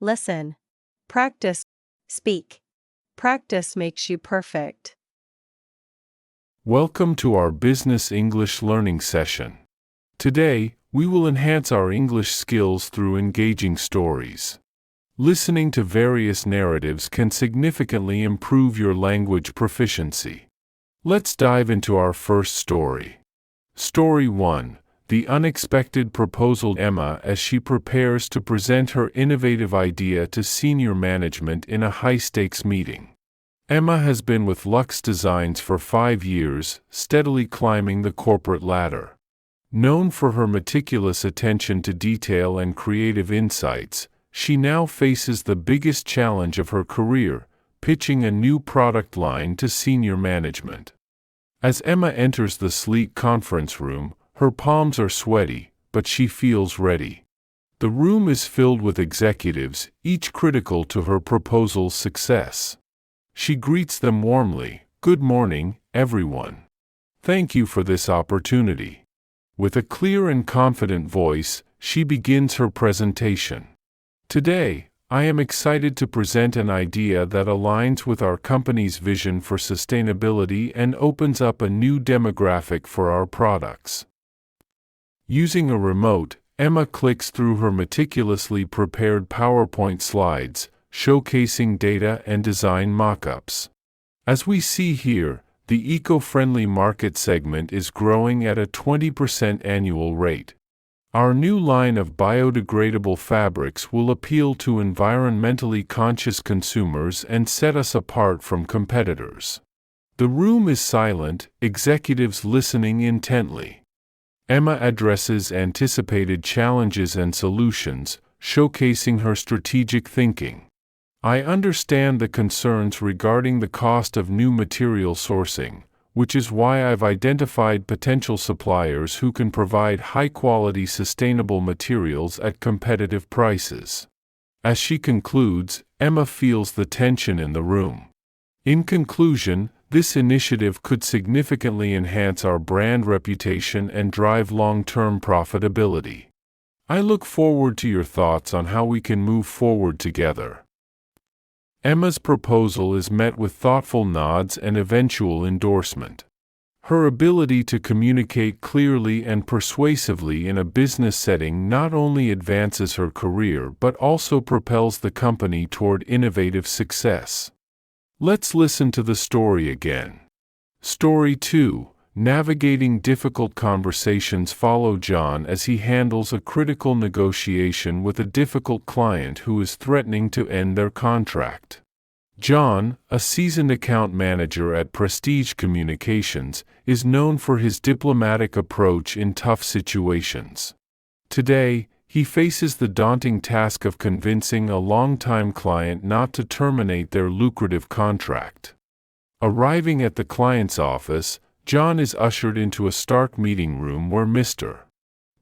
listen. Practice, speak. Practice makes you perfect. Welcome to our Business English Learning session. Today, we will enhance our English skills through engaging stories. Listening to various narratives can significantly improve your language proficiency. Let's dive into our first story. Story 1. The unexpected proposal. Emma, as she prepares to present her innovative idea to senior management in a high-stakes meeting. Emma has been with Lux Designs for 5 years, steadily climbing the corporate ladder. Known for her meticulous attention to detail and creative insights, she now faces the biggest challenge of her career, pitching a new product line to senior management. As Emma enters the sleek conference room, her palms are sweaty, but she feels ready. The room is filled with executives, each critical to her proposal's success. She greets them warmly. "Good morning, everyone. Thank you for this opportunity." With a clear and confident voice, she begins her presentation. "Today, I am excited to present an idea that aligns with our company's vision for sustainability and opens up a new demographic for our products." Using a remote, Emma clicks through her meticulously prepared PowerPoint slides, showcasing data and design mock-ups. As we see here, the eco-friendly market segment is growing at a 20% annual rate. Our new line of biodegradable fabrics will appeal to environmentally conscious consumers and set us apart from competitors. The room is silent, executives listening intently. Emma addresses anticipated challenges and solutions, showcasing her strategic thinking. "I understand the concerns regarding the cost of new material sourcing, which is why I've identified potential suppliers who can provide high-quality sustainable materials at competitive prices." As she concludes, Emma feels the tension in the room. In conclusion, this initiative could significantly enhance our brand reputation and drive long-term profitability. I look forward to your thoughts on how we can move forward together. Emma's proposal is met with thoughtful nods and eventual endorsement. Her ability to communicate clearly and persuasively in a business setting not only advances her career but also propels the company toward innovative success. Let's listen to the story again. Story 2. Navigating difficult conversations. Follow John as he handles a critical negotiation with a difficult client who is threatening to end their contract. John, a seasoned account manager at Prestige Communications, is known for his diplomatic approach in tough situations. Today, he faces the daunting task of convincing a longtime client not to terminate their lucrative contract. Arriving at the client's office, John is ushered into a stark meeting room where Mr.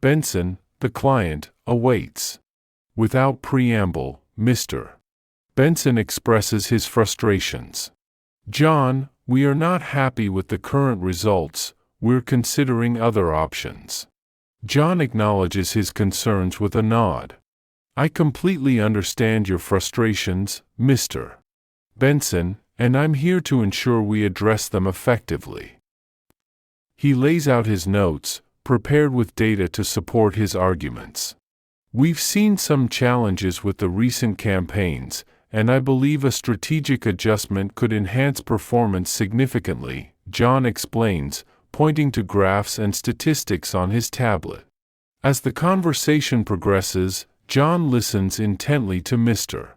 Benson, the client, awaits. Without preamble, Mr. Benson expresses his frustrations. "John, we are not happy with the current results, we're considering other options." John acknowledges his concerns with a nod. "I completely understand your frustrations, Mr. Benson, and I'm here to ensure we address them effectively." He lays out his notes, prepared with data to support his arguments. "We've seen some challenges with the recent campaigns, and I believe a strategic adjustment could enhance performance significantly," John explains, pointing to graphs and statistics on his tablet. As the conversation progresses, John listens intently to Mr.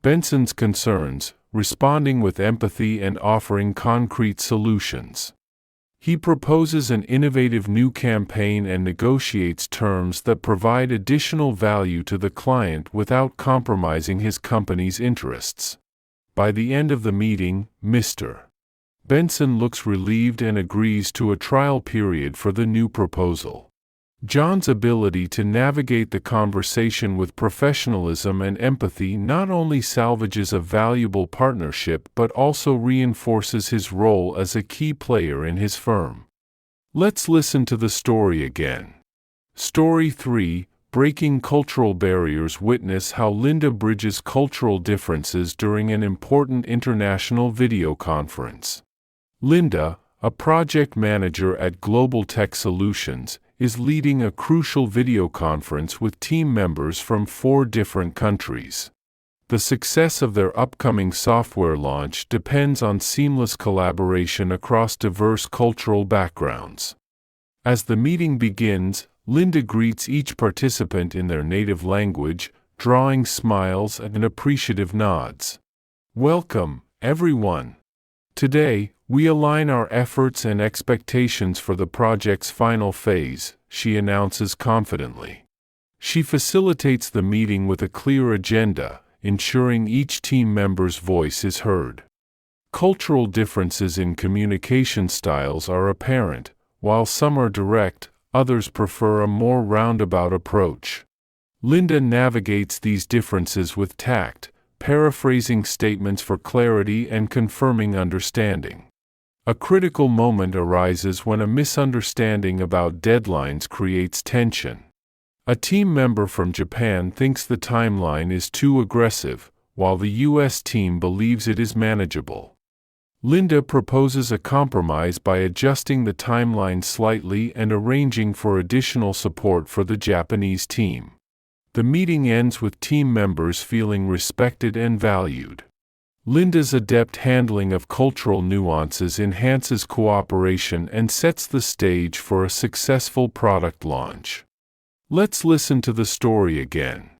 Benson's concerns, responding with empathy and offering concrete solutions. He proposes an innovative new campaign and negotiates terms that provide additional value to the client without compromising his company's interests. By the end of the meeting, Mr. Benson looks relieved and agrees to a trial period for the new proposal. John's ability to navigate the conversation with professionalism and empathy not only salvages a valuable partnership but also reinforces his role as a key player in his firm. Let's listen to the story again. Story 3. Breaking Cultural Barriers. Witness how Linda bridges cultural differences during an important international video conference. Linda, a project manager at Global Tech Solutions, is leading a crucial video conference with team members from 4 different countries. The success of their upcoming software launch depends on seamless collaboration across diverse cultural backgrounds. As the meeting begins, Linda greets each participant in their native language, drawing smiles and appreciative nods. Welcome, everyone. Today, we align our efforts and expectations for the project's final phase, she announces confidently. She facilitates the meeting with a clear agenda, ensuring each team member's voice is heard. Cultural differences in communication styles are apparent. While some are direct, others prefer a more roundabout approach. Linda navigates these differences with tact, paraphrasing statements for clarity and confirming understanding. A critical moment arises when a misunderstanding about deadlines creates tension. A team member from Japan thinks the timeline is too aggressive, while the U.S. team believes it is manageable. Linda proposes a compromise by adjusting the timeline slightly and arranging for additional support for the Japanese team. The meeting ends with team members feeling respected and valued. Linda's adept handling of cultural nuances enhances cooperation and sets the stage for a successful product launch. Let's listen to the story again.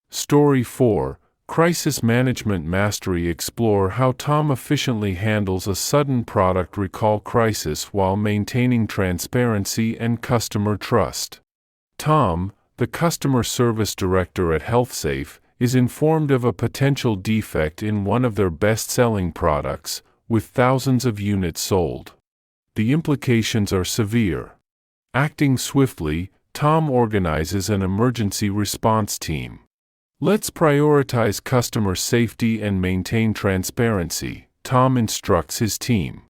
Story 4. Crisis Management Mastery. Explore how Tom efficiently handles a sudden product recall crisis while maintaining transparency and customer trust. Tom, the customer service director at HealthSafe, is informed of a potential defect in one of their best-selling products, with thousands of units sold. The implications are severe. Acting swiftly, Tom organizes an emergency response team. Let's prioritize customer safety and maintain transparency, Tom instructs his team.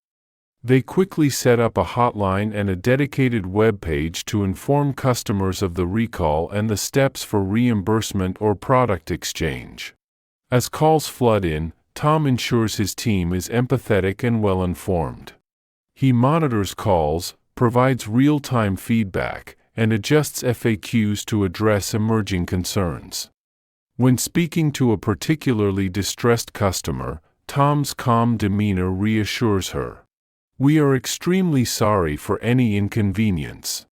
They quickly set up a hotline and a dedicated web page to inform customers of the recall and the steps for reimbursement or product exchange. As calls flood in, Tom ensures his team is empathetic and well-informed. He monitors calls, provides real-time feedback, and adjusts FAQs to address emerging concerns. When speaking to a particularly distressed customer, Tom's calm demeanor reassures her. "We are extremely sorry for any inconvenience.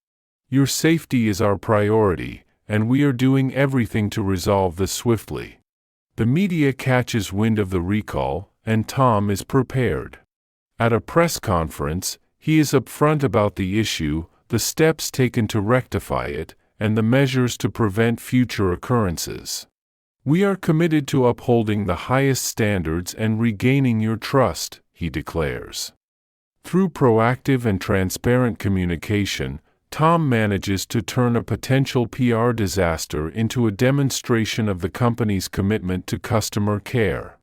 Your safety is our priority, and we are doing everything to resolve this swiftly." The media catches wind of the recall, and Tom is prepared. At a press conference, he is upfront about the issue, the steps taken to rectify it, and the measures to prevent future occurrences. "We are committed to upholding the highest standards and regaining your trust," he declares. Through proactive and transparent communication, Tom manages to turn a potential PR disaster into a demonstration of the company's commitment to customer care.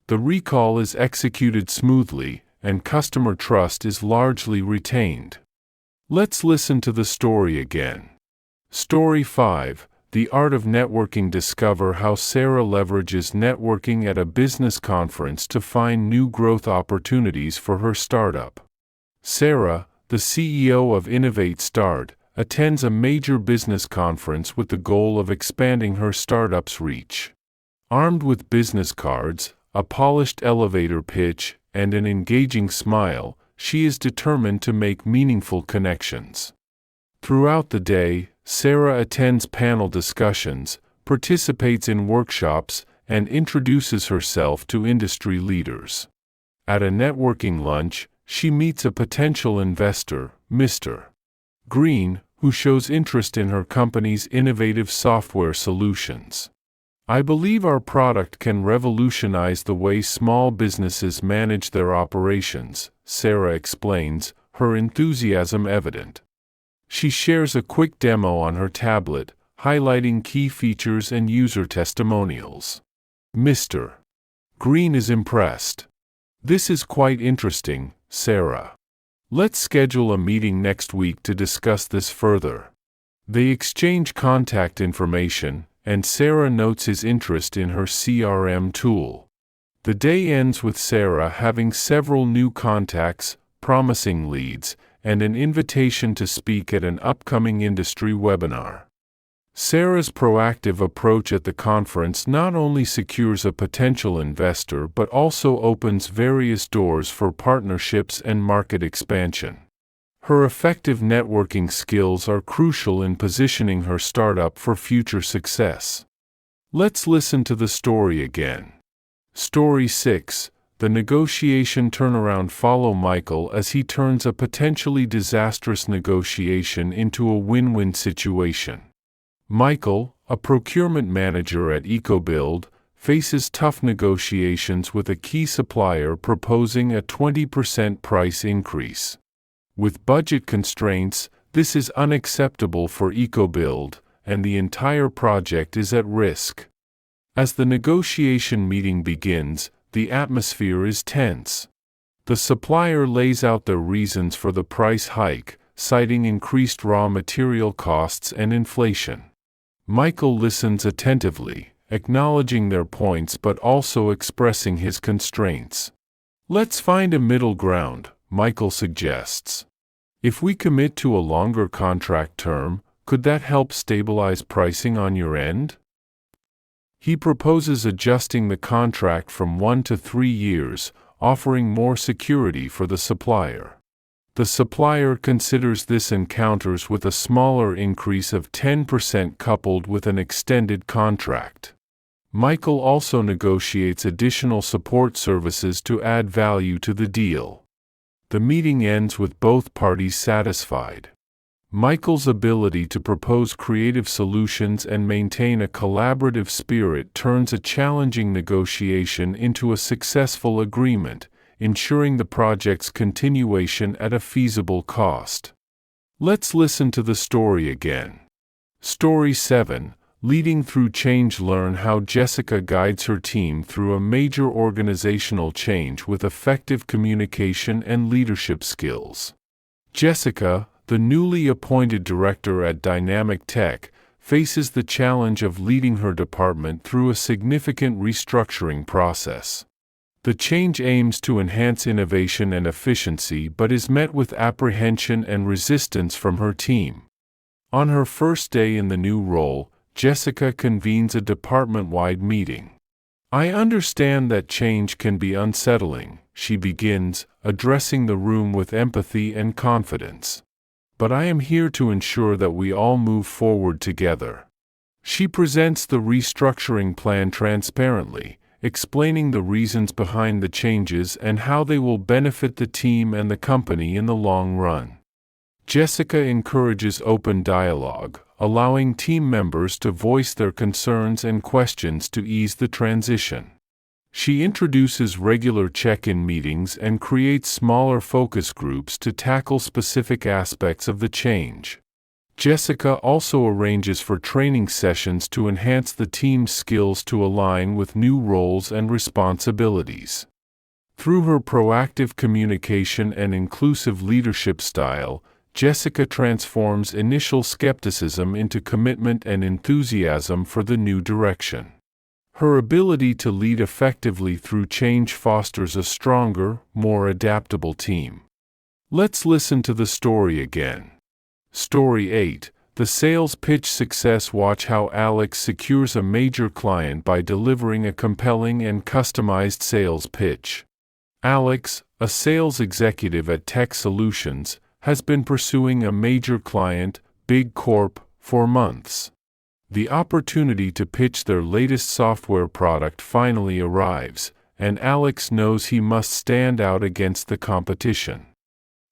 The recall is executed smoothly, and customer trust is largely retained. Let's listen to the story again. Story 5. The Art of Networking. Discover how Sarah leverages networking at a business conference to find new growth opportunities for her startup. Sarah, the CEO of Innovate Start, attends a major business conference with the goal of expanding her startup's reach. Armed with business cards, a polished elevator pitch, and an engaging smile, she is determined to make meaningful connections. Throughout the day, Sarah attends panel discussions, participates in workshops, and introduces herself to industry leaders. At a networking lunch, she meets a potential investor, Mr. Green, who shows interest in her company's innovative software solutions. "I believe our product can revolutionize the way small businesses manage their operations," Sarah explains, her enthusiasm evident. She shares a quick demo on her tablet, highlighting key features and user testimonials. Mr. Green is impressed. "This is quite interesting, Sarah. Let's schedule a meeting next week to discuss this further." They exchange contact information, and Sarah notes his interest in her CRM tool. The day ends with Sarah having several new contacts, promising leads, and an invitation to speak at an upcoming industry webinar. Sarah's proactive approach at the conference not only secures a potential investor but also opens various doors for partnerships and market expansion. Her effective networking skills are crucial in positioning her startup for future success. Let's listen to the story again. Story 6. The negotiation turnaround. Follow Michael as he turns a potentially disastrous negotiation into a win-win situation. Michael, a procurement manager at EcoBuild, faces tough negotiations with a key supplier proposing a 20% price increase. With budget constraints, this is unacceptable for EcoBuild, and the entire project is at risk. As the negotiation meeting begins, the atmosphere is tense. The supplier lays out their reasons for the price hike, citing increased raw material costs and inflation. Michael listens attentively, acknowledging their points but also expressing his constraints. Let's find a middle ground, Michael suggests. If we commit to a longer contract term, could that help stabilize pricing on your end? He proposes adjusting the contract from 1 to 3 years, offering more security for the supplier. The supplier considers this and counters with a smaller increase of 10% coupled with an extended contract. Michael also negotiates additional support services to add value to the deal. The meeting ends with both parties satisfied. Michael's ability to propose creative solutions and maintain a collaborative spirit turns a challenging negotiation into a successful agreement, ensuring the project's continuation at a feasible cost. Let's listen to the story again. Story 7. Leading through change. Learn how Jessica guides her team through a major organizational change with effective communication and leadership skills. Jessica, the newly appointed director at Dynamic Tech, faces the challenge of leading her department through a significant restructuring process. The change aims to enhance innovation and efficiency but is met with apprehension and resistance from her team. On her first day in the new role, Jessica convenes a department-wide meeting. "I understand that change can be unsettling," she begins, addressing the room with empathy and confidence. "But I am here to ensure that we all move forward together." She presents the restructuring plan transparently, explaining the reasons behind the changes and how they will benefit the team and the company in the long run. Jessica encourages open dialogue, allowing team members to voice their concerns and questions to ease the transition. She introduces regular check-in meetings and creates smaller focus groups to tackle specific aspects of the change. Jessica also arranges for training sessions to enhance the team's skills to align with new roles and responsibilities. Through her proactive communication and inclusive leadership style, Jessica transforms initial skepticism into commitment and enthusiasm for the new direction. Her ability to lead effectively through change fosters a stronger, more adaptable team. Let's listen to the story again. Story 8. The sales pitch. Success. Watch how Alex secures a major client by delivering a compelling and customized sales pitch. Alex, a sales executive at Tech Solutions, has been pursuing a major client, Big Corp, for months. The opportunity to pitch their latest software product finally arrives, and Alex knows he must stand out against the competition.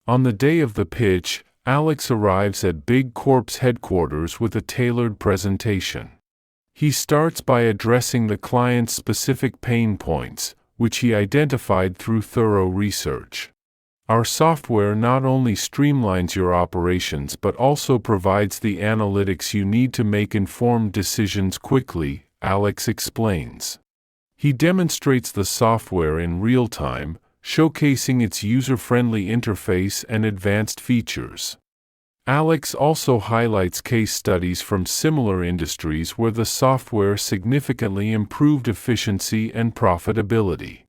On the day of the pitch, Alex arrives at Big Corp's headquarters with a tailored presentation. He starts by addressing the client's specific pain points, which he identified through thorough research. "Our software not only streamlines your operations but also provides the analytics you need to make informed decisions quickly," Alex explains. He demonstrates the software in real time, showcasing its user-friendly interface and advanced features. Alex also highlights case studies from similar industries where the software significantly improved efficiency and profitability.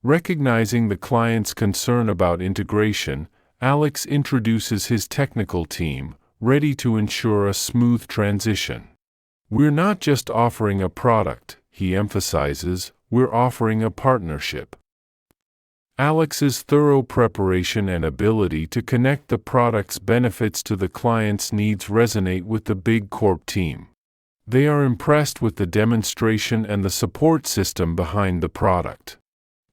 Recognizing the client's concern about integration, Alex introduces his technical team, ready to ensure a smooth transition. "We're not just offering a product," he emphasizes, "we're offering a partnership." Alex's thorough preparation and ability to connect the product's benefits to the client's needs resonate with the Big Corp team. They are impressed with the demonstration and the support system behind the product.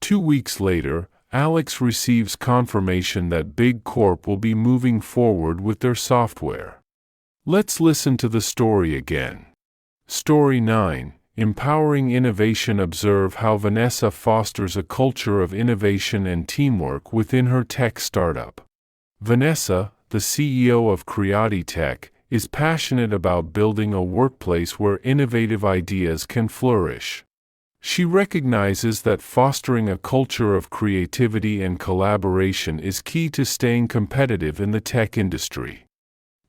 2 weeks later, Alex receives confirmation that Big Corp will be moving forward with their software. Let's listen to the story again. Story 9. Empowering Innovation. Observe how Vanessa fosters a culture of innovation and teamwork within her tech startup. Vanessa, the CEO of Creati Tech, is passionate about building a workplace where innovative ideas can flourish. She recognizes that fostering a culture of creativity and collaboration is key to staying competitive in the tech industry.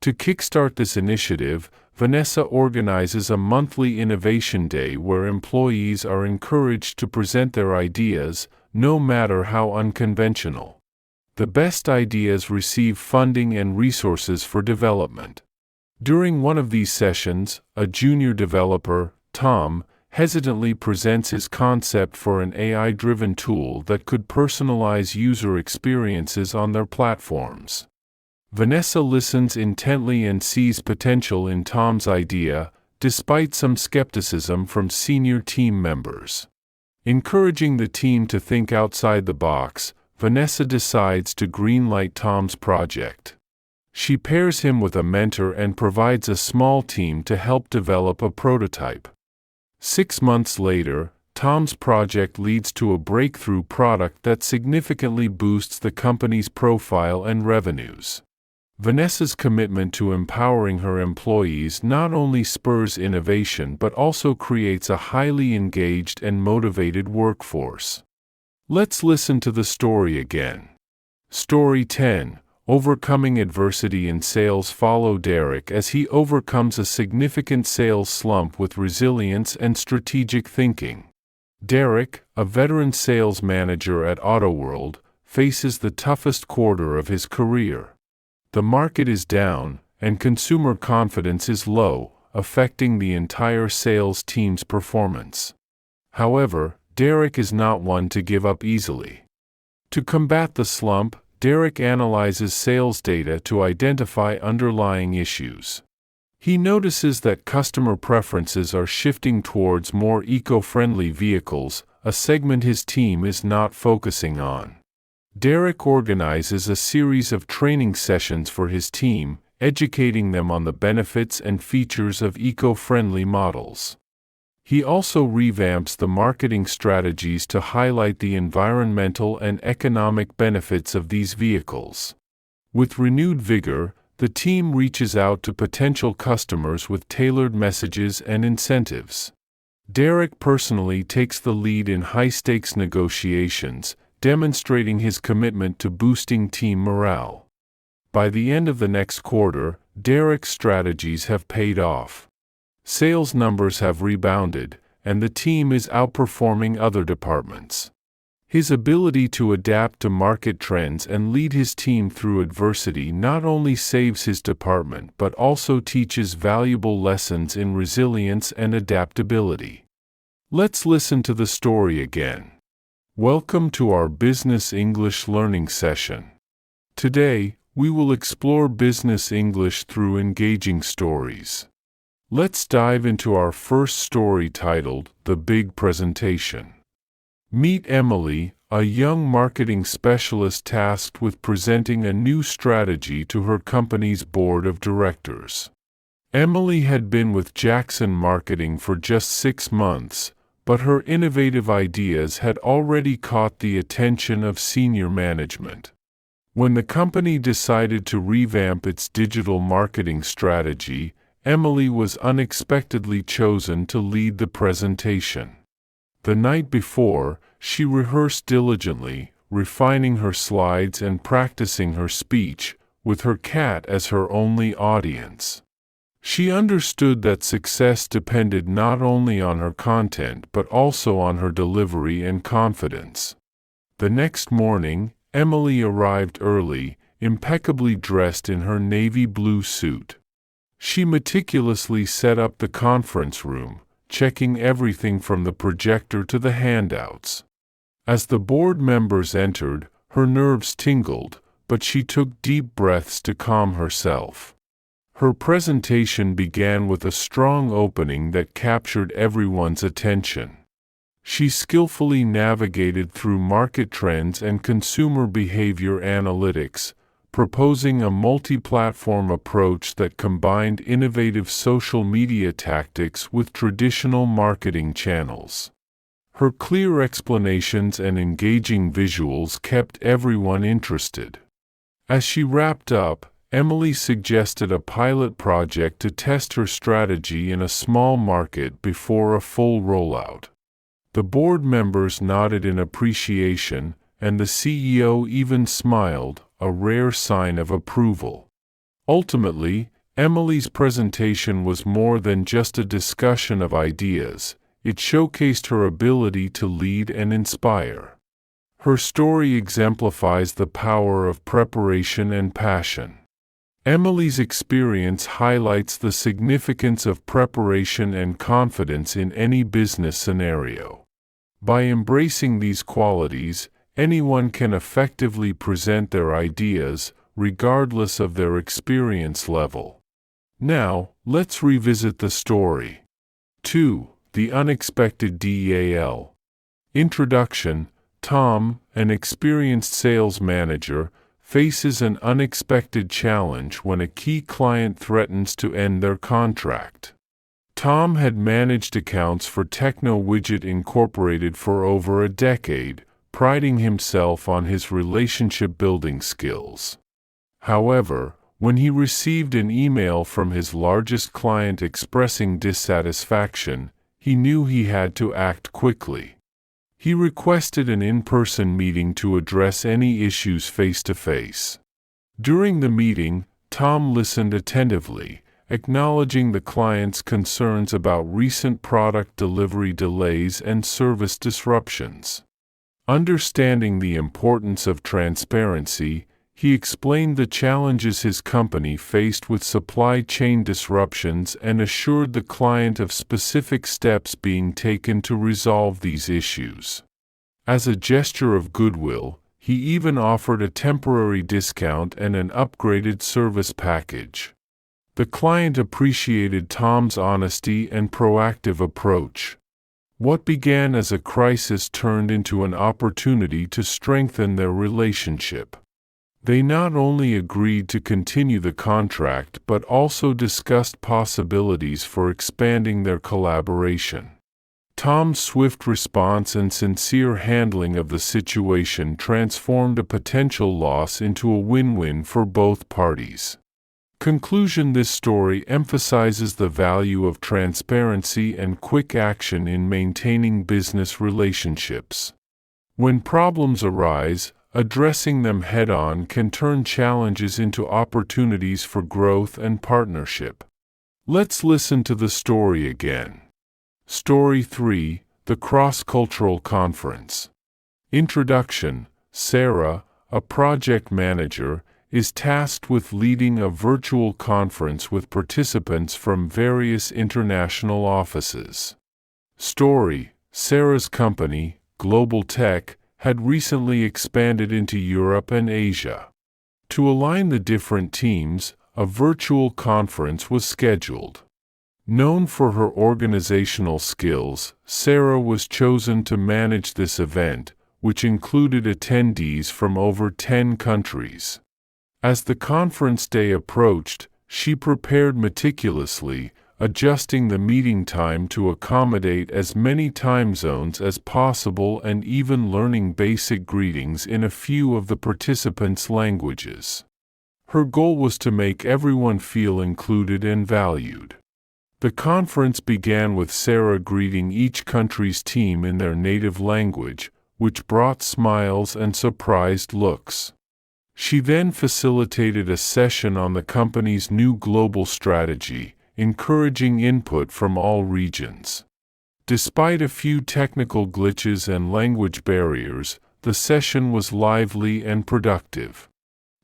To kickstart this initiative, Vanessa organizes a monthly innovation day where employees are encouraged to present their ideas, no matter how unconventional. The best ideas receive funding and resources for development. During one of these sessions, a junior developer, Tom, hesitantly presents his concept for an AI-driven tool that could personalize user experiences on their platforms. Vanessa listens intently and sees potential in Tom's idea, despite some skepticism from senior team members. Encouraging the team to think outside the box, Vanessa decides to greenlight Tom's project. She pairs him with a mentor and provides a small team to help develop a prototype. 6 months later, Tom's project leads to a breakthrough product that significantly boosts the company's profile and revenues. Vanessa's commitment to empowering her employees not only spurs innovation but also creates a highly engaged and motivated workforce. Let's listen to the story again. Story 10. Overcoming Adversity in Sales. Follow Derek as he overcomes a significant sales slump with resilience and strategic thinking. Derek, a veteran sales manager at AutoWorld, faces the toughest quarter of his career. The market is down, and consumer confidence is low, affecting the entire sales team's performance. However, Derek is not one to give up easily. To combat the slump, Derek analyzes sales data to identify underlying issues. He notices that customer preferences are shifting towards more eco-friendly vehicles, a segment his team is not focusing on. Derek organizes a series of training sessions for his team, educating them on the benefits and features of eco-friendly models. He also revamps the marketing strategies to highlight the environmental and economic benefits of these vehicles. With renewed vigor, the team reaches out to potential customers with tailored messages and incentives. Derek personally takes the lead in high-stakes negotiations, demonstrating his commitment to boosting team morale. By the end of the next quarter, Derek's strategies have paid off. Sales numbers have rebounded, and the team is outperforming other departments. His ability to adapt to market trends and lead his team through adversity not only saves his department but also teaches valuable lessons in resilience and adaptability. Let's listen to the story again. Welcome to our Business English Learning Session. Today, we will explore business English through engaging stories. Let's dive into our first story titled, The Big Presentation. Meet Emily, a young marketing specialist tasked with presenting a new strategy to her company's board of directors. Emily had been with Jackson Marketing for just 6 months, but her innovative ideas had already caught the attention of senior management. When the company decided to revamp its digital marketing strategy, Emily was unexpectedly chosen to lead the presentation. The night before, she rehearsed diligently, refining her slides and practicing her speech, with her cat as her only audience. She understood that success depended not only on her content but also on her delivery and confidence. The next morning, Emily arrived early, impeccably dressed in her navy blue suit. She meticulously set up the conference room, checking everything from the projector to the handouts. As the board members entered, her nerves tingled, but she took deep breaths to calm herself. Her presentation began with a strong opening that captured everyone's attention. She skillfully navigated through market trends and consumer behavior analytics, proposing a multi-platform approach that combined innovative social media tactics with traditional marketing channels. Her clear explanations and engaging visuals kept everyone interested. As she wrapped up, Emily suggested a pilot project to test her strategy in a small market before a full rollout. The board members nodded in appreciation, and the CEO even smiled, a rare sign of approval. Ultimately, Emily's presentation was more than just a discussion of ideas. It showcased her ability to lead and inspire. Her story exemplifies the power of preparation and passion. Emily's experience highlights the significance of preparation and confidence in any business scenario. By embracing these qualities, anyone can effectively present their ideas, regardless of their experience level. Now, let's revisit the story. 2. The Unexpected DAL. Introduction. Tom, an experienced sales manager, faces an unexpected challenge when a key client threatens to end their contract. Tom had managed accounts for Techno Widget Incorporated for over a decade, priding himself on his relationship-building skills. However, when he received an email from his largest client expressing dissatisfaction, he knew he had to act quickly. He requested an in-person meeting to address any issues face-to-face. During the meeting, Tom listened attentively, acknowledging the client's concerns about recent product delivery delays and service disruptions. Understanding the importance of transparency, he explained the challenges his company faced with supply chain disruptions and assured the client of specific steps being taken to resolve these issues. As a gesture of goodwill, he even offered a temporary discount and an upgraded service package. The client appreciated Tom's honesty and proactive approach. What began as a crisis turned into an opportunity to strengthen their relationship. They not only agreed to continue the contract but also discussed possibilities for expanding their collaboration. Tom's swift response and sincere handling of the situation transformed a potential loss into a win-win for both parties. Conclusion. This story emphasizes the value of transparency and quick action in maintaining business relationships. When problems arise, addressing them head-on can turn challenges into opportunities for growth and partnership. Let's listen to the story again. Story 3. The Cross-Cultural Conference. Introduction. Sarah, a project manager, is tasked with leading a virtual conference with participants from various international offices. Story. Sarah's company, Global Tech, had recently expanded into Europe and Asia. To align the different teams, a virtual conference was scheduled. Known for her organizational skills, Sarah was chosen to manage this event, which included attendees from over 10 countries. As the conference day approached, she prepared meticulously, adjusting the meeting time to accommodate as many time zones as possible and even learning basic greetings in a few of the participants' languages. Her goal was to make everyone feel included and valued. The conference began with Sarah greeting each country's team in their native language, which brought smiles and surprised looks. She then facilitated a session on the company's new global strategy, encouraging input from all regions. Despite a few technical glitches and language barriers, the session was lively and productive.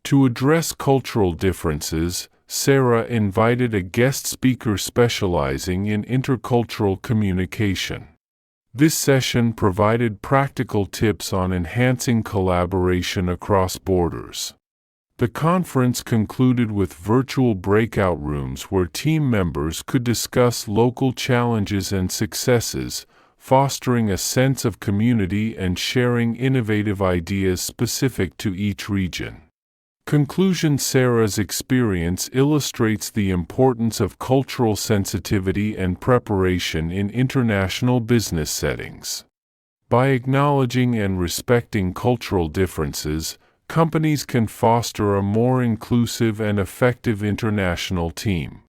To address cultural differences, Sarah invited a guest speaker specializing in intercultural communication. This session provided practical tips on enhancing collaboration across borders. The conference concluded with virtual breakout rooms where team members could discuss local challenges and successes, fostering a sense of community and sharing innovative ideas specific to each region. Conclusion: Sarah's experience illustrates the importance of cultural sensitivity and preparation in international business settings. By acknowledging and respecting cultural differences, companies can foster a more inclusive and effective international team.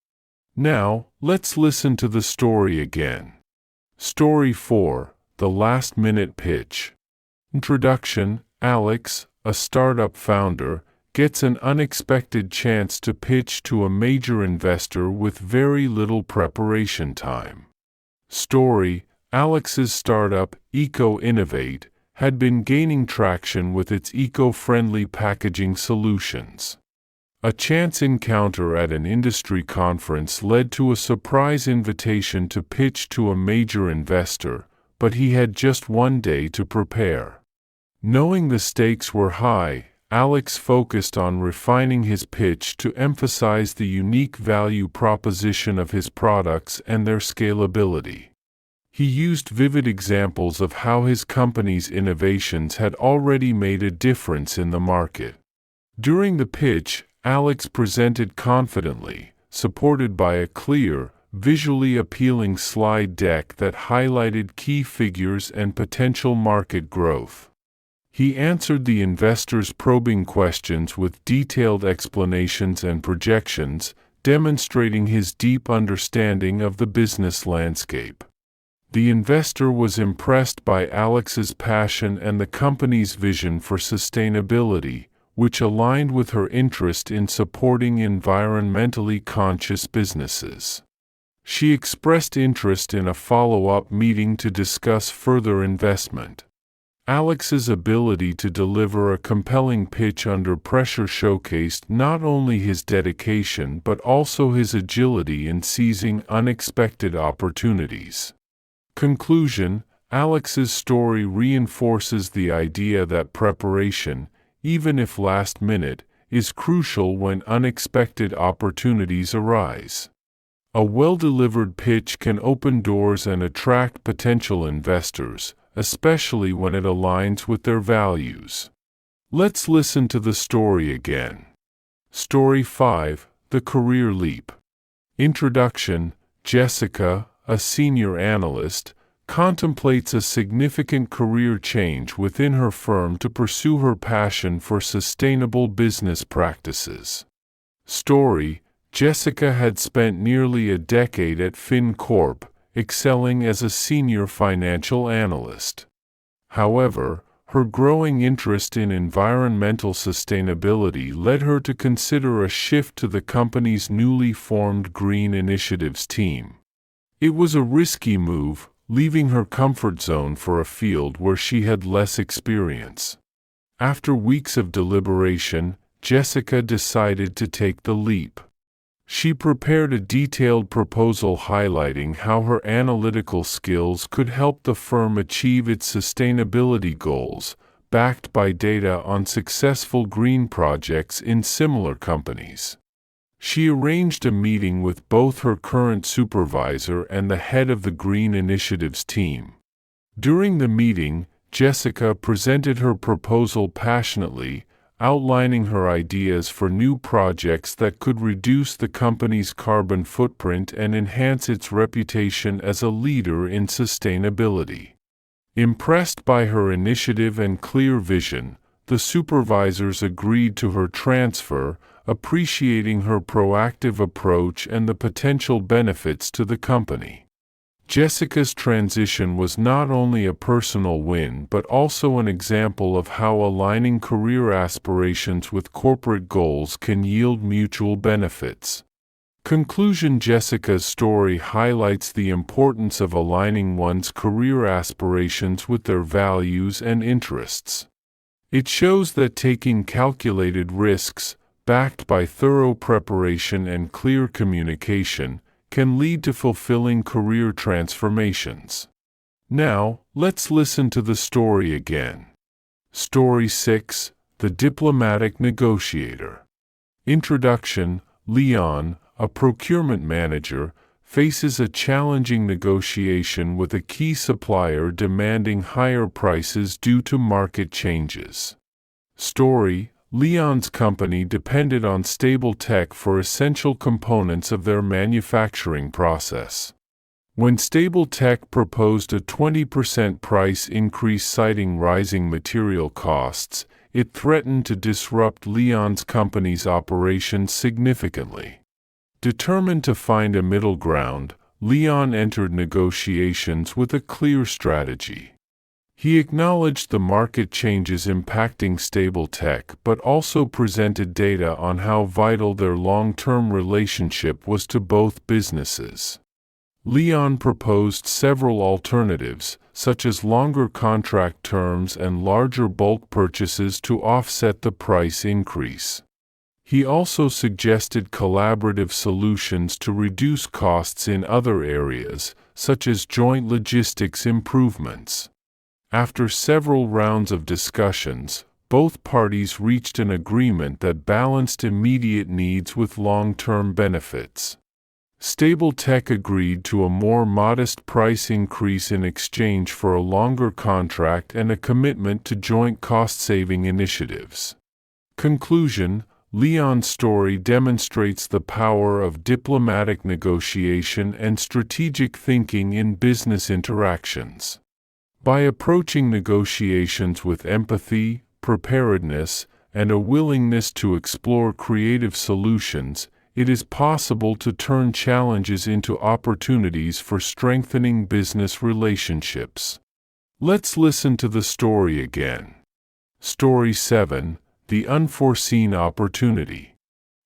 Now, let's listen to the story again. Story 4: The Last-Minute Pitch. Introduction: Alex, a startup founder, gets an unexpected chance to pitch to a major investor with very little preparation time. Story: Alex's startup, Eco-Innovate, had been gaining traction with its eco-friendly packaging solutions. A chance encounter at an industry conference led to a surprise invitation to pitch to a major investor, but he had just one day to prepare. Knowing the stakes were high, Alex focused on refining his pitch to emphasize the unique value proposition of his products and their scalability. He used vivid examples of how his company's innovations had already made a difference in the market. During the pitch, Alex presented confidently, supported by a clear, visually appealing slide deck that highlighted key figures and potential market growth. He answered the investors' probing questions with detailed explanations and projections, demonstrating his deep understanding of the business landscape. The investor was impressed by Alex's passion and the company's vision for sustainability, which aligned with her interest in supporting environmentally conscious businesses. She expressed interest in a follow-up meeting to discuss further investment. Alex's ability to deliver a compelling pitch under pressure showcased not only his dedication but also his agility in seizing unexpected opportunities. Conclusion: Alex's story reinforces the idea that preparation, even if last-minute, is crucial when unexpected opportunities arise. A well-delivered pitch can open doors and attract potential investors, especially when it aligns with their values. Let's listen to the story again. Story 5: The Career Leap. Introduction: Jessica, a senior analyst, contemplates a significant career change within her firm to pursue her passion for sustainable business practices. Story: Jessica had spent nearly a decade at FinCorp, excelling as a senior financial analyst. However, her growing interest in environmental sustainability led her to consider a shift to the company's newly formed Green Initiatives team. It was a risky move, leaving her comfort zone for a field where she had less experience. After weeks of deliberation, Jessica decided to take the leap. She prepared a detailed proposal highlighting how her analytical skills could help the firm achieve its sustainability goals, backed by data on successful green projects in similar companies. She arranged a meeting with both her current supervisor and the head of the Green Initiatives team. During the meeting, Jessica presented her proposal passionately, outlining her ideas for new projects that could reduce the company's carbon footprint and enhance its reputation as a leader in sustainability. Impressed by her initiative and clear vision, the supervisors agreed to her transfer, appreciating her proactive approach and the potential benefits to the company. Jessica's transition was not only a personal win but also an example of how aligning career aspirations with corporate goals can yield mutual benefits. Conclusion: Jessica's story highlights the importance of aligning one's career aspirations with their values and interests. It shows that taking calculated risks, backed by thorough preparation and clear communication, can lead to fulfilling career transformations. Now, let's listen to the story again. Story 6: The Diplomatic Negotiator. Introduction: Leon, a procurement manager, faces a challenging negotiation with a key supplier demanding higher prices due to market changes. Story: Leon's company depended on stable tech for essential components of their manufacturing process. When Stable Tech proposed a 20% price increase citing rising material costs, it threatened to disrupt Leon's company's operations significantly. Determined to find a middle ground, Leon entered negotiations with a clear strategy. He acknowledged the market changes impacting Stable Tech but also presented data on how vital their long-term relationship was to both businesses. Leon proposed several alternatives, such as longer contract terms and larger bulk purchases to offset the price increase. He also suggested collaborative solutions to reduce costs in other areas, such as joint logistics improvements. After several rounds of discussions, both parties reached an agreement that balanced immediate needs with long-term benefits. Stable Tech agreed to a more modest price increase in exchange for a longer contract and a commitment to joint cost-saving initiatives. Conclusion: Leon's story demonstrates the power of diplomatic negotiation and strategic thinking in business interactions. By approaching negotiations with empathy, preparedness, and a willingness to explore creative solutions, it is possible to turn challenges into opportunities for strengthening business relationships. Let's listen to the story again. Story 7: The Unforeseen Opportunity.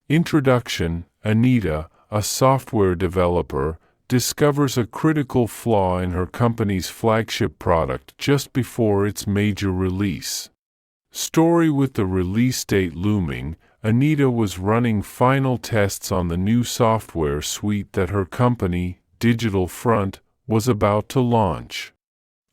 Introduction: Anita, a software developer, discovers a critical flaw in her company's flagship product just before its major release. Story: With the release date looming, Anita was running final tests on the new software suite that her company, Digital Front, was about to launch.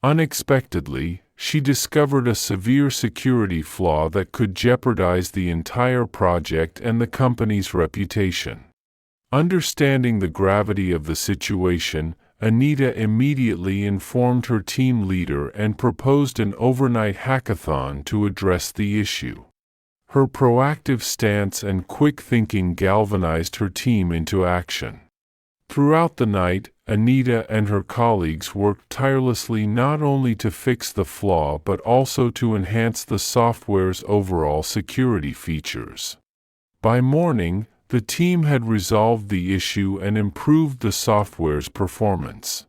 Unexpectedly, she discovered a severe security flaw that could jeopardize the entire project and the company's reputation. Understanding the gravity of the situation, Anita immediately informed her team leader and proposed an overnight hackathon to address the issue. Her proactive stance and quick thinking galvanized her team into action. Throughout the night, Anita and her colleagues worked tirelessly not only to fix the flaw but also to enhance the software's overall security features. By morning, the team had resolved the issue and improved the software's performance.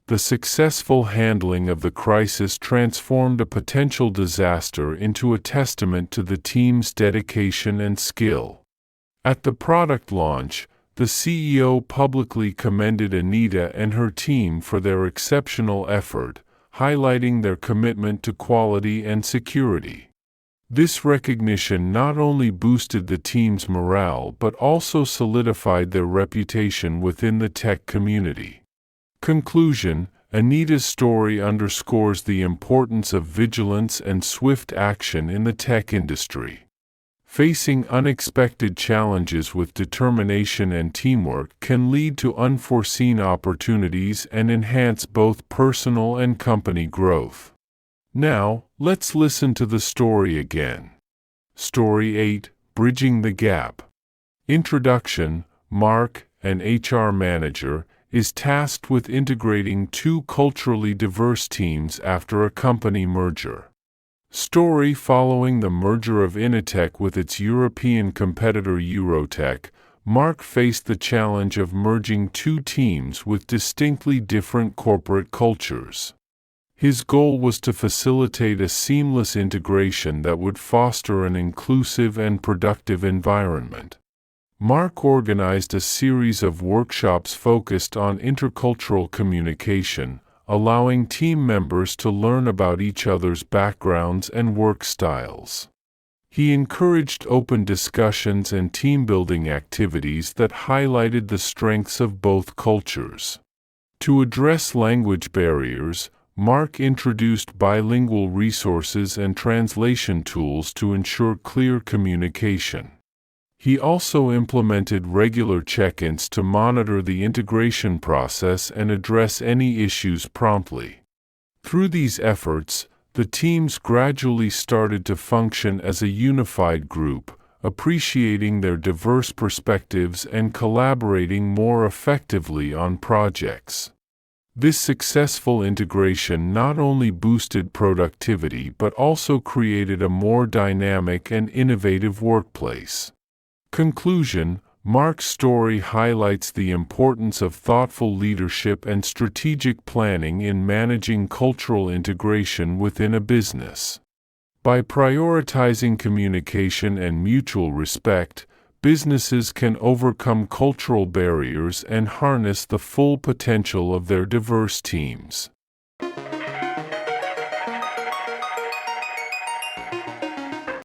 The successful handling of the crisis transformed a potential disaster into a testament to the team's dedication and skill. At the product launch, the CEO publicly commended Anita and her team for their exceptional effort, highlighting their commitment to quality and security. This recognition not only boosted the team's morale but also solidified their reputation within the tech community. Conclusion: Anita's story underscores the importance of vigilance and swift action in the tech industry. Facing unexpected challenges with determination and teamwork can lead to unforeseen opportunities and enhance both personal and company growth. Now, let's listen to the story again. Story 8: Bridging the Gap. Introduction: Mark, an HR manager, is tasked with integrating two culturally diverse teams after a company merger. Story: Following the merger of Initech with its European competitor Eurotech, Mark faced the challenge of merging two teams with distinctly different corporate cultures. His goal was to facilitate a seamless integration that would foster an inclusive and productive environment. Mark organized a series of workshops focused on intercultural communication, allowing team members to learn about each other's backgrounds and work styles. He encouraged open discussions and team-building activities that highlighted the strengths of both cultures. To address language barriers, Mark introduced bilingual resources and translation tools to ensure clear communication. He also implemented regular check-ins to monitor the integration process and address any issues promptly. Through these efforts, the teams gradually started to function as a unified group, appreciating their diverse perspectives and collaborating more effectively on projects. This successful integration not only boosted productivity but also created a more dynamic and innovative workplace. Conclusion: Mark's story highlights the importance of thoughtful leadership and strategic planning in managing cultural integration within a business. By prioritizing communication and mutual respect, businesses can overcome cultural barriers and harness the full potential of their diverse teams.